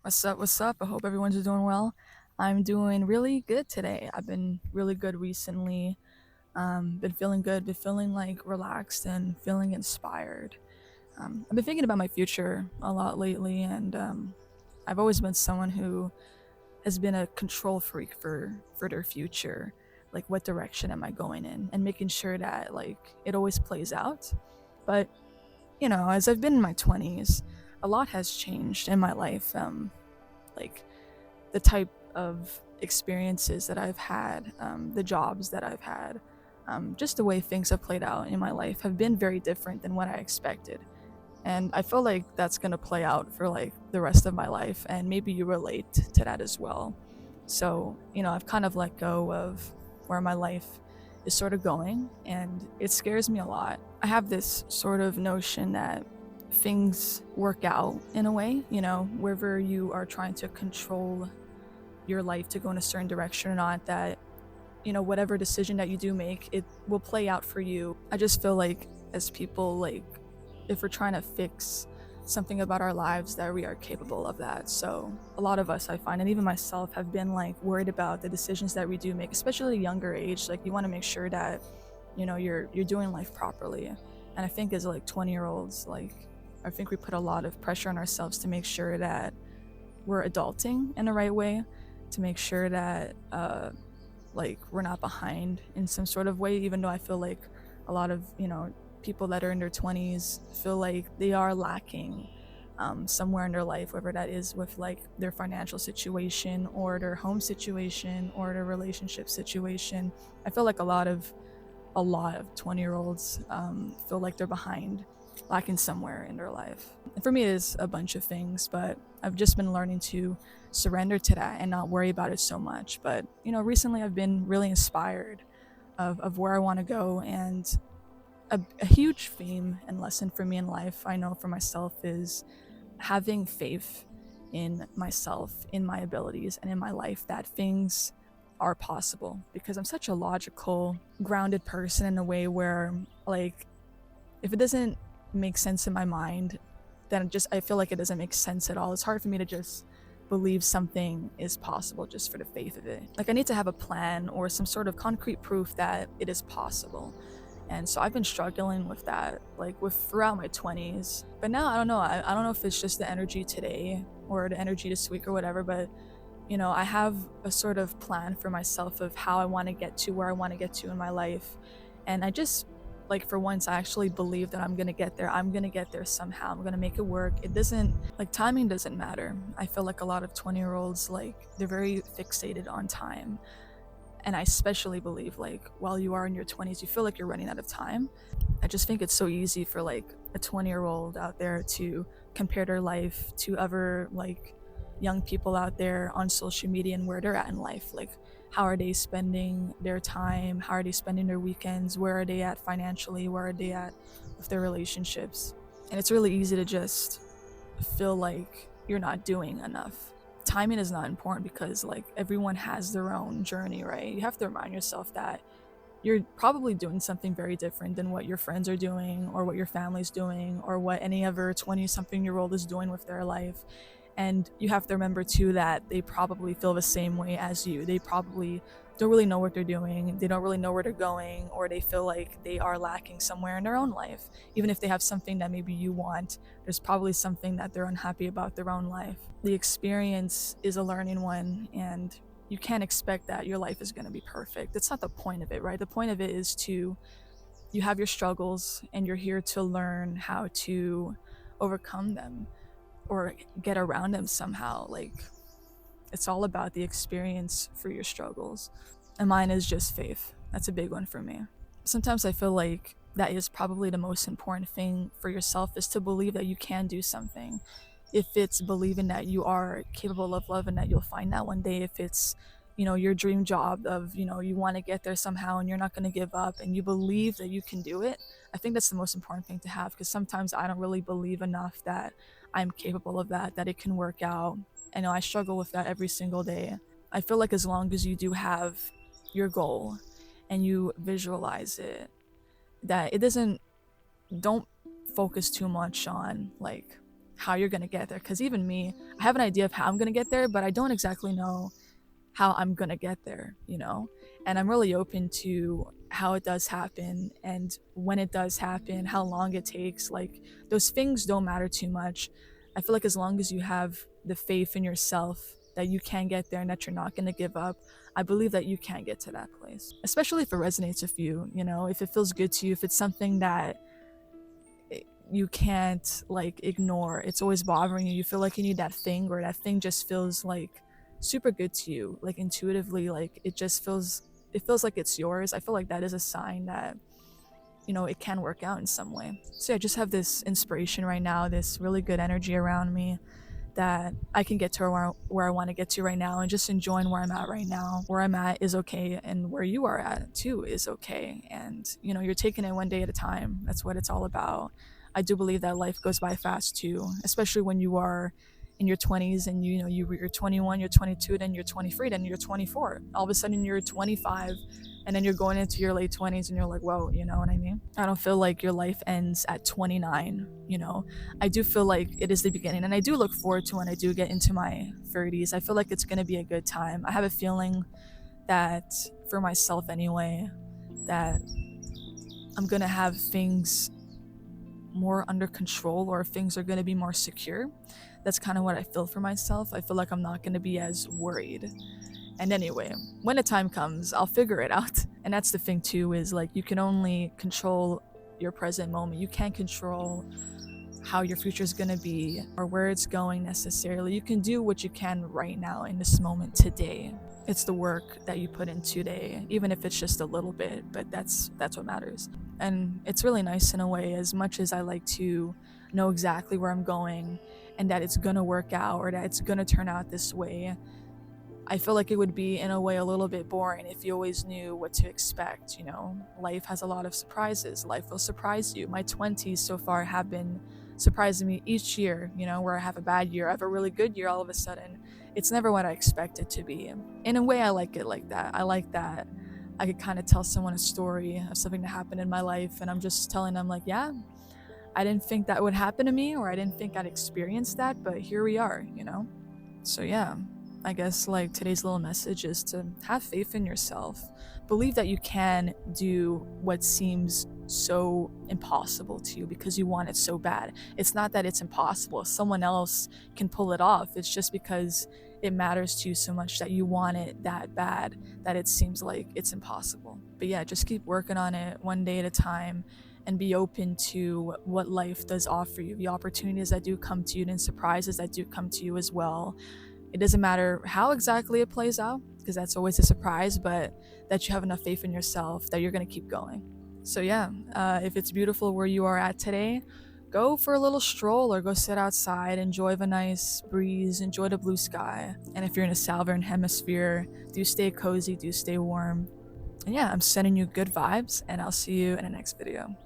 What's up? What's up? I hope everyone's doing well. I'm doing really good today. I've been really good recently. Been feeling good, been feeling like relaxed and feeling inspired. I've been thinking about my future a lot lately, and I've always been someone who has been a control freak for their future. Like, what direction am I going in, and making sure that like it always plays out. But as I've been in my 20s, a lot has changed in my life. Like the type of experiences that I've had, the jobs that I've had, just the way things have played out in my life have been very different than what I expected. And I feel like that's going to play out for like the rest of my life. And maybe you relate to that as well. So, I've kind of let go of where my life is sort of going, and it scares me a lot. I have this sort of notion that things work out in a way, wherever you are trying to control your life to go in a certain direction or not, that whatever decision that you do make, it will play out for you. I just feel like as people, like, if we're trying to fix something about our lives, that we are capable of that. So a lot of us, I find, and even myself, have been like worried about the decisions that we do make, especially at a younger age. Like, you want to make sure that you're doing life properly. And I think as like 20-year-olds, like, I think we put a lot of pressure on ourselves to make sure that we're adulting in the right way, to make sure that like we're not behind in some sort of way. Even though I feel like a lot of people that are in their 20s feel like they are lacking somewhere in their life, whether that is with like their financial situation or their home situation or their relationship situation. I feel like a lot of 20-year-olds feel like they're behind, lacking somewhere in their life. And for me, it is a bunch of things, but I've just been learning to surrender to that and not worry about it so much. But, recently I've been really inspired of where I want to go. And a huge theme and lesson for me in life, I know for myself, is having faith in myself, in my abilities, and in my life, that things are possible. Because I'm such a logical, grounded person in a way where, like, if it doesn't make sense in my mind, then I feel like it doesn't make sense at all. It's hard for me to just believe something is possible just for the faith of it. Like, I need to have a plan or some sort of concrete proof that it is possible. And so I've been struggling with that, like, with throughout my 20s. But now I don't know. I don't know if it's just the energy today or the energy this week or whatever, but I have a sort of plan for myself of how I want to get to where I want to get to in my life. And I just, like, for once, I actually believe that I'm going to get there. I'm going to get there somehow. I'm going to make it work. It doesn't, like, timing doesn't matter. I feel like a lot of 20-year-olds, like, they're very fixated on time. And I especially believe, like, while you are in your 20s, you feel like you're running out of time. I just think it's so easy for like a 20-year-old out there to compare their life to other like young people out there on social media and where they're at in life. Like, how are they spending their time? How are they spending their weekends? Where are they at financially? Where are they at with their relationships? And it's really easy to just feel like you're not doing enough. Timing is not important because like everyone has their own journey, right? You have to remind yourself that you're probably doing something very different than what your friends are doing or what your family's doing or what any other 20 something year old is doing with their life. And you have to remember too that they probably feel the same way as you. They probably don't really know what they're doing, they don't really know where they're going, or they feel like they are lacking somewhere in their own life. Even if they have something that maybe you want, there's probably something that they're unhappy about their own life. The experience is a learning one, and you can't expect that your life is going to be perfect. That's not the point of it, right? The point of it is to, you have your struggles and you're here to learn how to overcome them or get around them somehow. Like, it's all about the experience for your struggles. And mine is just faith. That's a big one for me. Sometimes I feel like that is probably the most important thing for yourself, is to believe that you can do something. If it's believing that you are capable of love and that you'll find that one day, if it's your dream job of you want to get there somehow and you're not going to give up and you believe that you can do it. I think that's the most important thing to have, because sometimes I don't really believe enough that I'm capable of that it can work out. I know I struggle with that every single day. I feel like as long as you do have your goal and you visualize it, that it doesn't, don't focus too much on like how you're gonna get there. Because even me, I have an idea of how I'm gonna get there, but I don't exactly know how I'm gonna get there, you know? And I'm really open to how it does happen and when it does happen, how long it takes. Like, those things don't matter too much. I feel like as long as you have the faith in yourself that you can get there and that you're not gonna give up, I believe that you can get to that place. Especially if it resonates with you, you know, if it feels good to you, if it's something that you can't like ignore, it's always bothering you, you feel like you need that thing, or that thing just feels like super good to you, like intuitively, like it feels like it's yours. I feel like that is a sign that, you know, it can work out in some way. So I just have this inspiration right now, this really good energy around me, that I can get to where I want to get to right now, and just enjoying where I'm at right now. Where I'm at is okay, and where you are at too is okay. And, you know, you're taking it one day at a time. That's what it's all about. I do believe that life goes by fast too, especially when you are in your 20s and you know you're 21, you're 22, then you're 23, then you're 24. All of a sudden you're 25, and then you're going into your late 20s and you're like, whoa, you know what I mean? I don't feel like your life ends at 29, you know? I do feel like it is the beginning, and I do look forward to when I do get into my 30s. I feel like it's going to be a good time. I have a feeling that, for myself anyway, that I'm going to have things more under control, or things are going to be more secure. That's kind of what I feel for myself. I feel like I'm not going to be as worried. And anyway, when the time comes, I'll figure it out. And that's the thing too, is like, you can only control your present moment. You can't control how your future is going to be or where it's going necessarily. You can do what you can right now in this moment today. It's the work that you put in today, even if it's just a little bit, but that's what matters. And it's really nice in a way, as much as I like to know exactly where I'm going and that it's gonna work out or that it's gonna turn out this way. I feel like it would be, in a way, a little bit boring if you always knew what to expect, you know? Life has a lot of surprises. Life will surprise you. My 20s so far have been surprising me each year, you know, where I have a bad year, I have a really good year all of a sudden. It's never what I expect it to be. In a way, I like it like that. I like that I could kind of tell someone a story of something that happened in my life, and I'm just telling them, like, yeah, I didn't think that would happen to me, or I didn't think I'd experience that, but here we are, you know? So yeah, I guess like today's little message is to have faith in yourself. Believe that you can do what seems so impossible to you because you want it so bad. It's not that it's impossible. Someone else can pull it off. It's just because it matters to you so much that you want it that bad that it seems like it's impossible. But yeah, just keep working on it one day at a time, and be open to what life does offer you, the opportunities that do come to you, and surprises that do come to you as well. It doesn't matter how exactly it plays out, because that's always a surprise, but that you have enough faith in yourself that you're going to keep going. So yeah, if it's beautiful where you are at today, go for a little stroll or go sit outside, enjoy the nice breeze, enjoy the blue sky. And if you're in a southern hemisphere, do stay cozy, do stay warm. And yeah, I'm sending you good vibes, and I'll see you in the next video.